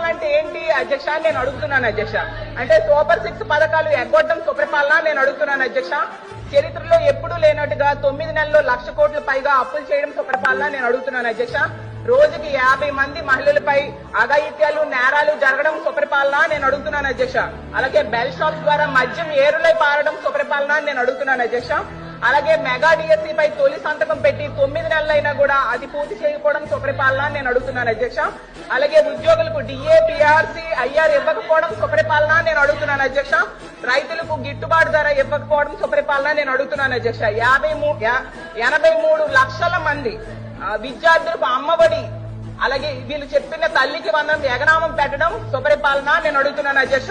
సుపరిపాలన అంటే ఏంటి అధ్యక్ష అని నేను అడుగుతున్నాను అధ్యక్ష. అంటే సూపర్ 6 పథకాలు ఎగ్గొట్టడం సుపరిపాలన నేను అడుగుతున్నాను అధ్యక్ష. చరిత్రలో ఎప్పుడూ లేనట్టుగా 9 నెలల్లో 1,00,000 కోట్ల పైగా అప్పులు చేయడం సుపరిపాలన నేను అడుగుతున్నాను అధ్యక్ష. రోజుకి 50 మంది మహిళలపై అఘాయిత్యాలు నేరాలు జరగడం సుపరిపాలన నేను అడుగుతున్నాను అధ్యక్ష. అలాగే బెల్ షాప్స్ ద్వారా మద్యం ఏరులై పారడం సుపరిపాలన నేను అడుగుతున్నాను అధ్యక్ష. అలాగే మెగా డిఎస్సీ పై తొలి సంతకం పెట్టి 9 నెలలైనా కూడా అది పూర్తి చేయకపోవడం సుపరిపాలన నేను అడుగుతున్నాను అధ్యక్ష. అలాగే ఉద్యోగులకు డిఏ పిఆర్సీ ఐఆర్ ఇవ్వకపోవడం సుపరిపాలన నేను అడుగుతున్నాను అధ్యక్ష. రైతులకు గిట్టుబాటు ధర ఇవ్వకపోవడం సుపరిపాలన నేను అడుగుతున్నాను అధ్యక్ష. 83 లక్షల మంది విద్యార్థులకు అమ్మఒడి, అలాగే వీళ్ళు చెప్పిన తల్లికి వందనం ఎగనామం పెట్టడం సుపరిపాలన నేను అడుగుతున్నాను అధ్యక్ష.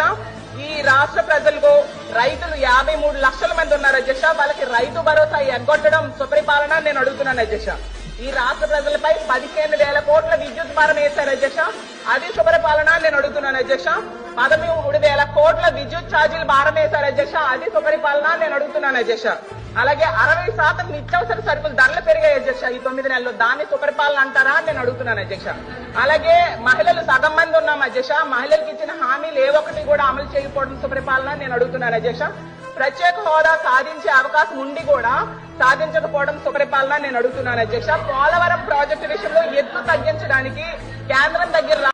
ఈ రాష్ట్ర ప్రజలకు రైతులు 53 లక్షల మంది ఉన్నారు అధ్యక్ష. వాళ్ళకి రైతు భరోసా ఎగ్గొట్టడం సుపరిపాలన నేను అడుగుతున్నాను అధ్యక్ష. ఈ రాష్ట్ర ప్రజలపై 15,000 కోట్ల విద్యుత్ భారం వేశారు అధ్యక్ష. అది సుపరిపాలన నేను అడుగుతున్నాను అధ్యక్ష. 13,000 కోట్ల విద్యుత్ ఛార్జీలు భారం వేశారు అధ్యక్ష. అది సుపరిపాలన నేను అడుగుతున్నాను అధ్యక్ష. అలాగే 60% నిత్యావసర సరుకులు ధరలు పెరిగాయి అధ్యక్ష ఈ 9 నెలల్లో. దాన్ని సుపరిపాలన అంటారా అని నేను అడుగుతున్నాను అధ్యక్ష. అలాగే మహిళలు సగం మంది ఉన్నాం అధ్యక్ష. మహిళలకు ఇచ్చిన హామీలు ఏ ఒక్కటి కూడా అమలు చేయకపోవడం సుపరిపాలన నేను అడుగుతున్నాను అధ్యక్ష. ప్రత్యేక హోదా సాధించే అవకాశం ఉండి కూడా సాధించకపోవడం సుపరిపాలన నేను అడుగుతున్నాను అధ్యక్ష. పోలవరం ప్రాజెక్టు విషయంలో ఎత్తు తగ్గించడానికి కేంద్రం దగ్గర